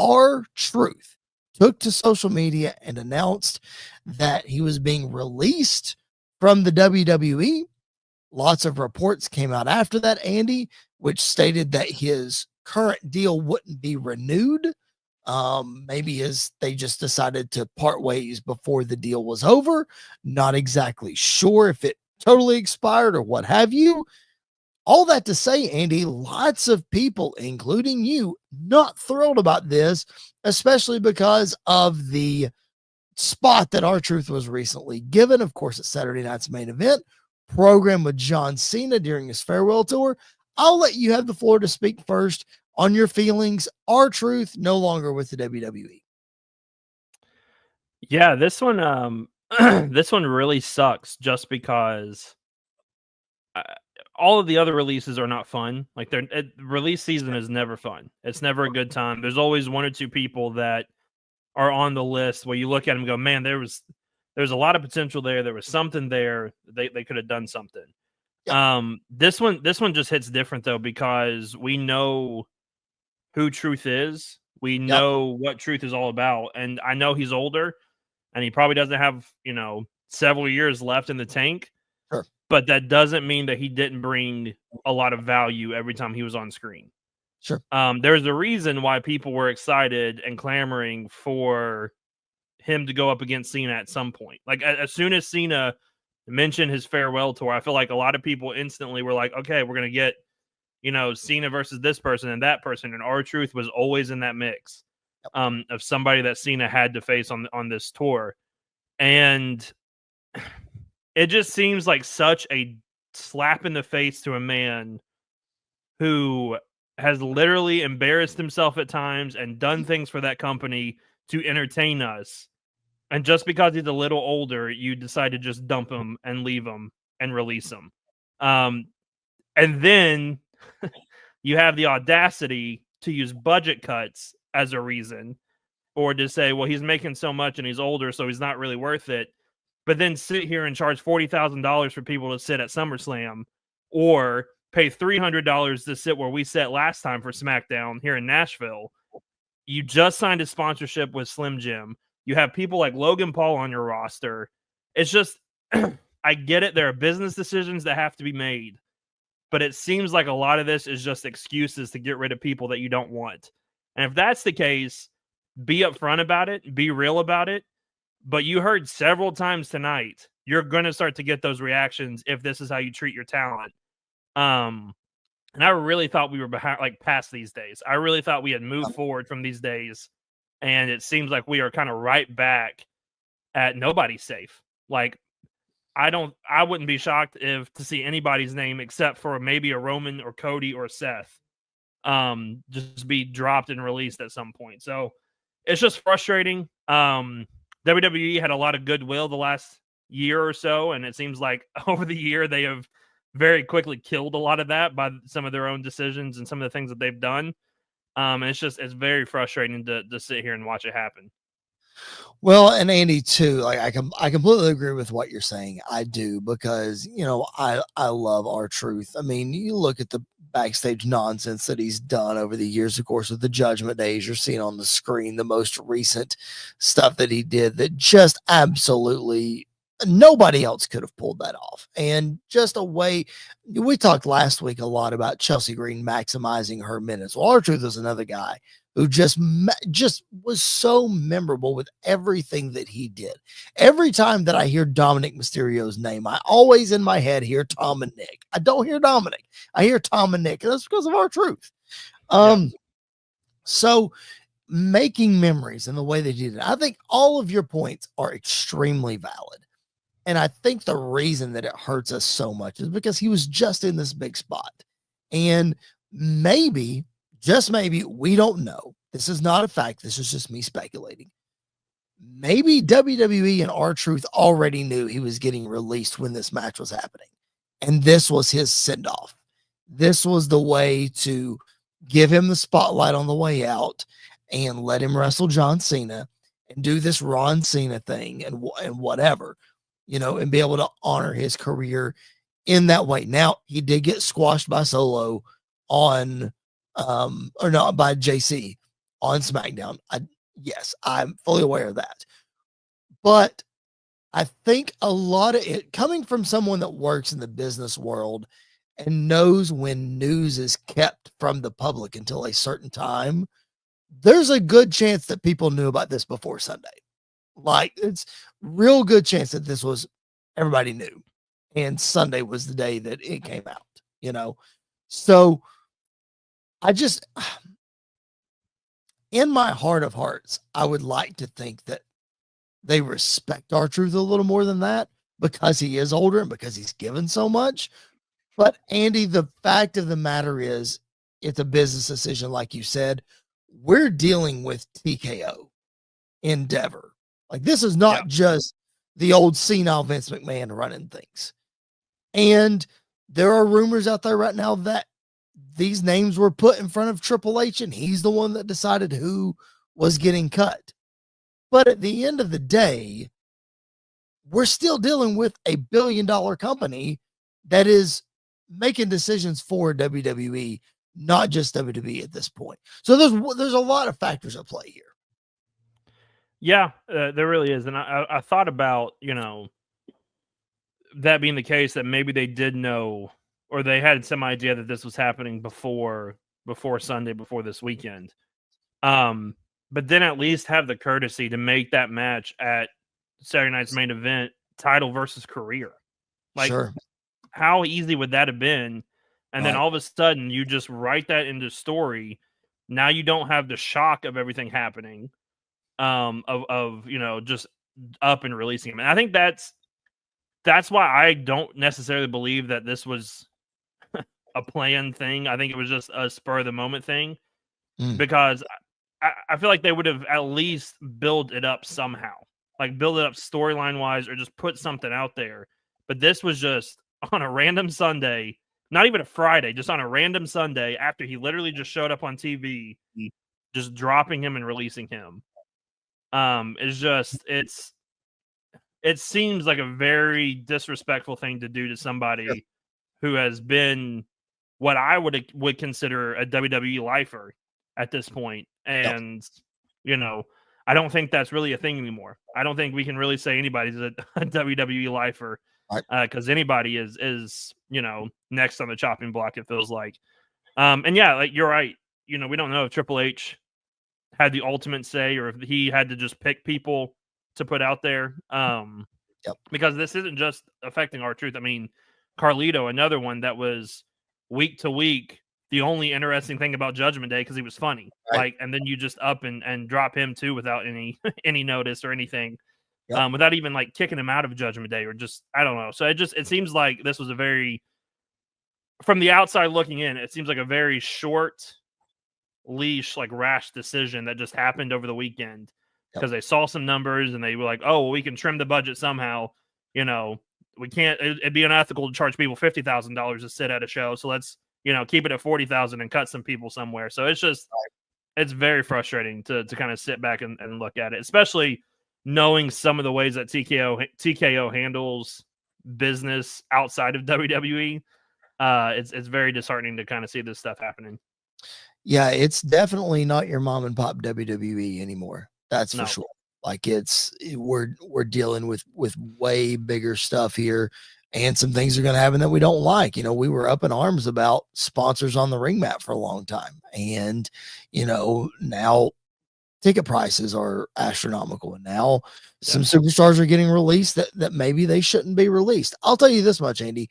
R-Truth took to social media and announced that he was being released from the WWE. Lots of reports came out after that, Andy, which stated that his current deal wouldn't be renewed. Maybe as they just decided to part ways before the deal was over. Not exactly sure if it totally expired or what have you. All that to say, Andy, lots of people, including you, not thrilled about this, especially because of the spot that R-Truth was recently given. Of course, at Saturday night's main event program with John Cena during his farewell tour. I'll let you have the floor to speak first on your feelings. R-Truth no longer with the WWE. Yeah, this one, this one really sucks just because all of the other releases are not fun. Like release season is never fun. It's never a good time. There's always one or two people that are on the list where you look at them and go, man, there's a lot of potential there. There was something there. They could have done something. Yep. This one just hits different though, because we know who Truth is. We know what Truth is all about. And I know he's older and he probably doesn't have, several years left in the tank. Sure. But that doesn't mean that he didn't bring a lot of value every time he was on screen. Sure. There's a reason why people were excited and clamoring for him to go up against Cena at some point. Like as soon as Cena mentioned his farewell tour, I feel like a lot of people instantly were like, okay, we're going to get, Cena versus this person and that person. And R-Truth was always in that mix of somebody that Cena had to face on this tour. And it just seems like such a slap in the face to a man who has literally embarrassed himself at times and done things for that company to entertain us. And just because he's a little older, you decide to just dump him and leave him and release him. And then you have the audacity to use budget cuts as a reason, or to say, well, he's making so much and he's older, so he's not really worth it. But then sit here and charge $40,000 for people to sit at SummerSlam, or pay $300 to sit where we sat last time for SmackDown here in Nashville. You just signed a sponsorship with Slim Jim. You have people like Logan Paul on your roster. It's just, I get it. There are business decisions that have to be made, but it seems like a lot of this is just excuses to get rid of people that you don't want. And if that's the case, be upfront about it, be real about it. But you heard several times tonight, you're going to start to get those reactions if this is how you treat your talent. And I really thought we were behind, like past these days. I really thought we had moved forward from these days. And it seems like we are kind of right back at nobody's safe. Like, I wouldn't be shocked to see anybody's name except for maybe a Roman or Cody or Seth just be dropped and released at some point. So it's just frustrating. WWE had a lot of goodwill the last year or so, and it seems like over the year they have very quickly killed a lot of that by some of their own decisions and some of the things that they've done. And it's very frustrating to sit here and watch it happen. Well, and Andy too, like I completely agree with what you're saying. I do, because I love R-Truth. I mean, you look at the backstage nonsense that he's done over the years, of course, with the Judgment Days. You're seeing on the screen the most recent stuff that he did that just absolutely nobody else could have pulled that off. And just a way, we talked last week a lot about Chelsea Green maximizing her minutes. Well, R-Truth is another guy who just was so memorable with everything that he did. Every time that I hear Dominic Mysterio's name, I always in my head hear Tom and Nick. I don't hear Dominic. I hear Tom and Nick, and that's because of R-Truth. So making memories in the way they did it, I think all of your points are extremely valid. And I think the reason that it hurts us so much is because he was just in this big spot. And maybe, just maybe, we don't know. This is not a fact. This is just me speculating. Maybe WWE and R-Truth already knew he was getting released when this match was happening. And this was his send-off. This was the way to give him the spotlight on the way out and let him wrestle John Cena and do this Ron Cena thing and whatever, and be able to honor his career in that way. Now, he did get squashed by Solo by JC on SmackDown. Yes, I'm fully aware of that. But I think a lot of it coming from someone that works in the business world and knows when news is kept from the public until a certain time, there's a good chance that people knew about this before Sunday. Like, it's real good chance that this was everybody knew. And Sunday was the day that it came out, you know? So I just, in my heart of hearts, I would like to think that they respect R-Truth a little more than that because he is older and because he's given so much. But Andy, the fact of the matter is, it's a business decision, like you said. We're dealing with TKO Endeavor. Like, this is not just the old senile Vince McMahon running things. And there are rumors out there right now that these names were put in front of Triple H, and he's the one that decided who was getting cut. But at the end of the day, we're still dealing with a billion-dollar company that is making decisions for WWE, not just WWE at this point. So there's a lot of factors at play here. Yeah, there really is. And I thought about, that being the case, that maybe they did know, or they had some idea that this was happening before Sunday, before this weekend. But then at least have the courtesy to make that match at Saturday night's main event, title versus career. Like, sure. How easy would that have been? And then Right. all of a sudden you just write that into story. Now you don't have the shock of everything happening, of just up and releasing him. And I think that's why I don't necessarily believe that this was a planned thing. I think it was just a spur of the moment thing, because I feel like they would have at least built it up somehow, like build it up storyline wise, or just put something out there. But this was just on a random Sunday, not even a Friday, just on a random Sunday after he literally just showed up on TV, just dropping him and releasing him. It seems like a very disrespectful thing to do to somebody who has been what I would consider a WWE lifer at this point. And, I don't think that's really a thing anymore. I don't think we can really say anybody's a WWE lifer, because anybody is next on the chopping block, it feels like. And yeah, like you're right. We don't know if Triple H had the ultimate say or if he had to just pick people to put out there. Because this isn't just affecting R-Truth. I mean, Carlito, another one that was week to week the only interesting thing about Judgment Day, because he was funny. Like, and then you just up and drop him too without any notice or anything. Without even like kicking him out of Judgment Day, or just, I don't know. So it seems like this was a very, from the outside looking in, it seems like a very short leash, like rash decision that just happened over the weekend, because they saw some numbers and they were like, oh, well, we can trim the budget somehow. We can't, it'd be unethical to charge people $50,000 to sit at a show. So let's, keep it at 40,000 and cut some people somewhere. So it's just, it's very frustrating to kind of sit back and look at it, especially knowing some of the ways that TKO handles business outside of WWE. It's very disheartening to kind of see this stuff happening. Yeah, it's definitely not your mom and pop WWE anymore. That's for sure. Like, we're dealing with way bigger stuff here, and some things are going to happen that we don't like. We were up in arms about sponsors on the ring mat for a long time, and now ticket prices are astronomical, and now some superstars are getting released that maybe they shouldn't be released. I'll tell you this much, Andy.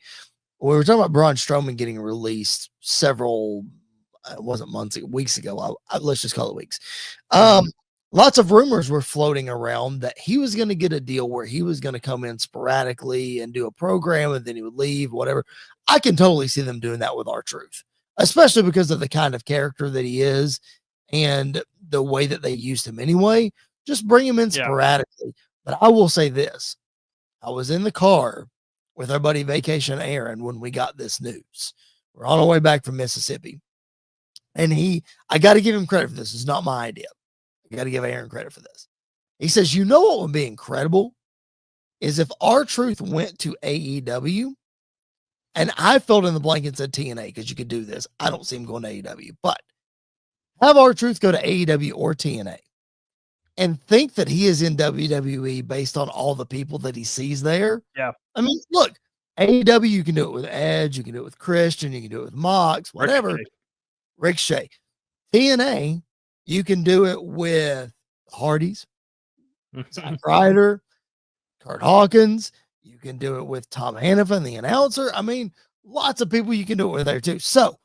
We were talking about Braun Strowman getting released several, it wasn't months, weeks ago. Let's just call it weeks. Lots of rumors were floating around that he was going to get a deal where he was going to come in sporadically and do a program, and then he would leave, whatever. I can totally see them doing that with R-Truth, especially because of the kind of character that he is and the way that they used him anyway. Just bring him in sporadically. But I will say this. I was in the car with our buddy Vacation Aaron when we got this news. We're on our way back from Mississippi. And I got to give him credit for this. It's not my idea. I got to give Aaron credit for this. He says, what would be incredible is if R-Truth went to AEW, and I filled in the blank and said TNA because you could do this. I don't see him going to AEW, but Have R-Truth go to AEW or TNA and think that he is in WWE based on all the people that he sees there. Yeah. I mean, look, AEW, you can do it with Edge, you can do it with Christian, you can do it with Mox, whatever. Ricochet. TNA, you can do it with Hardys, Zack Ryder, Kurt Hawkins. You can do it with Tom Hannafin, the announcer. I mean, lots of people you can do it with there too. So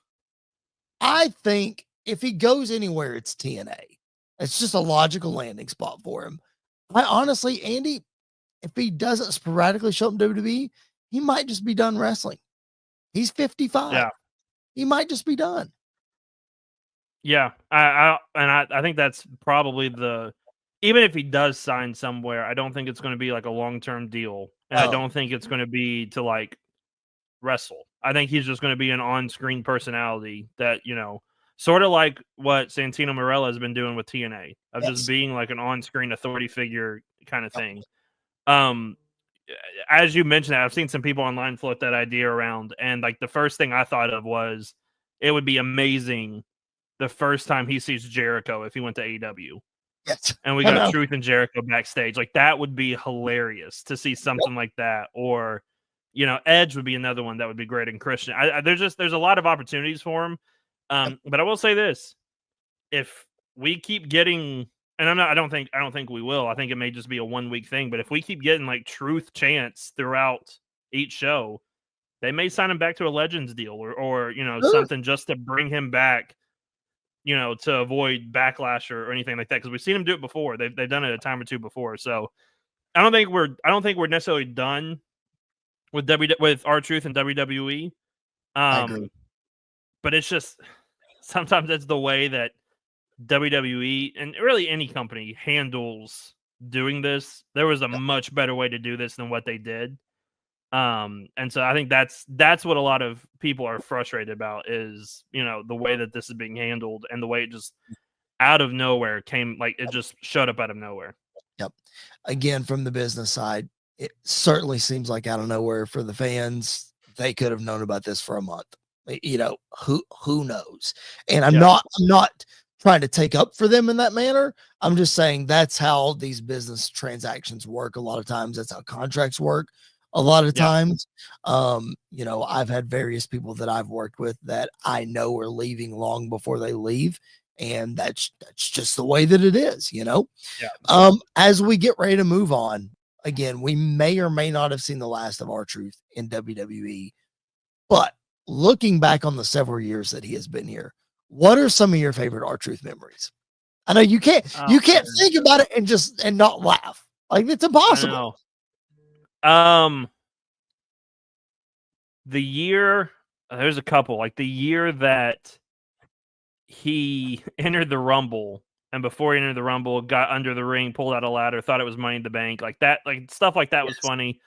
I think if he goes anywhere, it's TNA. It's just a logical landing spot for him. I honestly, Andy, if he doesn't sporadically show up in WWE, he might just be done wrestling. He's 55. Yeah. He might just be done. Yeah. I think that's probably even if he does sign somewhere, I don't think it's going to be like a long-term deal. And I don't think it's going to be to like wrestle. I think he's just going to be an on-screen personality that, sort of like what Santino Marella has been doing with TNA, of just being like an on-screen authority figure kind of thing. As you mentioned that, I've seen some people online float that idea around, and like the first thing I thought of was it would be amazing the first time he sees Jericho if he went to AEW. Yes. And we got Truth and Jericho backstage. Like that would be hilarious to see something like that. Or, Edge would be another one that would be great. And Christian, there's a lot of opportunities for him. But I will say this: if we keep getting, and I don't think we will. I think it may just be a 1 week thing. But if we keep getting like Truth chants throughout each show, they may sign him back to a Legends deal or something just to bring him back. To avoid backlash or anything like that, because we've seen him do it before. They've done it a time or two before. So I don't think we're necessarily done with R-Truth and WWE. I agree. But it's just sometimes it's the way that WWE and really any company handles doing this. There was a much better way to do this than what they did. And so I think that's what a lot of people are frustrated about is, the way that this is being handled and the way it just out of nowhere it just showed up out of nowhere. Yep. Again, from the business side, it certainly seems like out of nowhere for the fans. They could have known about this for a month. Who knows? And I'm not trying to take up for them in that manner. I'm just saying that's how these business transactions work. A lot of times that's how contracts work. A lot of times, I've had various people that I've worked with that I know are leaving long before they leave. And that's just the way that it is, Yeah. As we get ready to move on, again, we may or may not have seen the last of R-Truth in WWE, but looking back on the several years that he has been here, what are some of your favorite R-Truth memories? I know you can't think about it and not laugh. Like it's impossible. The year, there's a couple, like the year that he entered the Rumble, and before he entered the Rumble, got under the ring, pulled out a ladder, thought it was Money in the Bank, like that, like stuff like that was funny.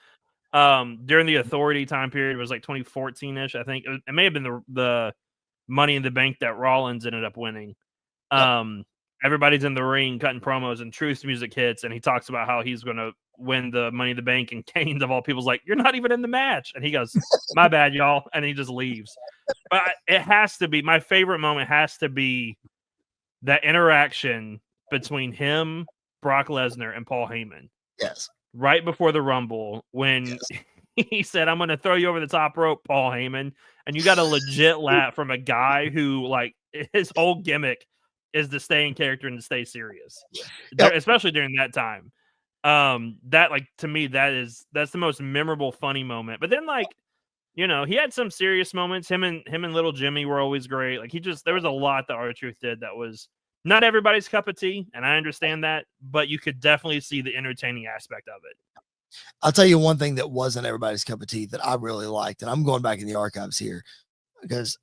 During the Authority time period, it was like 2014-ish, I think. It may have been the Money in the Bank that Rollins ended up winning. Everybody's in the ring cutting promos, and Truth's music hits, and he talks about how he's going to win the Money in the Bank, and Kane's of all people's like, "You're not even in the match," and he goes, "My bad, y'all," and he just leaves. But it has to be my favorite moment. Has to be that interaction between him, Brock Lesnar, and Paul Heyman. Yes, right before the Rumble when he said, "I'm going to throw you over the top rope, Paul Heyman," and you got a legit laugh from a guy who like his whole gimmick is to stay in character and to stay serious, especially during that time. That like to me that's the most memorable funny moment. But then like he had some serious moments. Him and Little Jimmy were always great. Like there was a lot that R-Truth did that was not everybody's cup of tea, and I understand that, but you could definitely see the entertaining aspect of it. I'll tell you one thing that wasn't everybody's cup of tea that I really liked, and I'm going back in the archives here because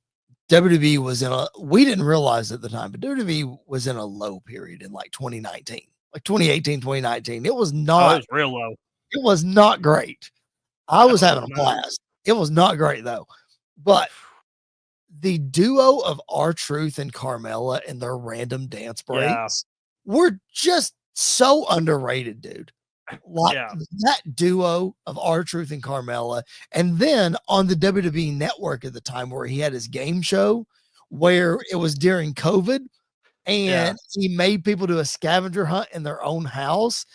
WWE was we didn't realize at the time, but WWE was in a low period in like 2019, like 2018, 2019. It was not, it was real low. It was not great. I was having a blast. It was not great though, but the duo of R-Truth and Carmella and their random dance breaks were just so underrated, dude. Like that duo of R-Truth and Carmella. And then on the WWE network at the time where he had his game show where it was during COVID and he made people do a scavenger hunt in their own house.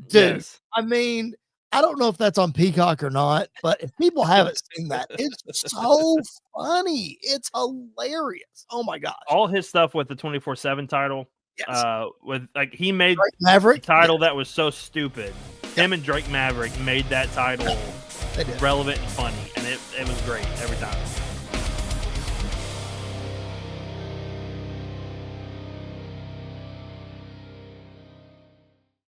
Dude, Yes. I mean, I don't know if that's on Peacock or not, but if people haven't seen that, it's so funny. It's hilarious. Oh my gosh. All his stuff with the 24/7 title, Yes. with like he made Drake a Maverick. title that was so stupid. Him and Drake Maverick made that title They did. relevant and funny, and it was great every time.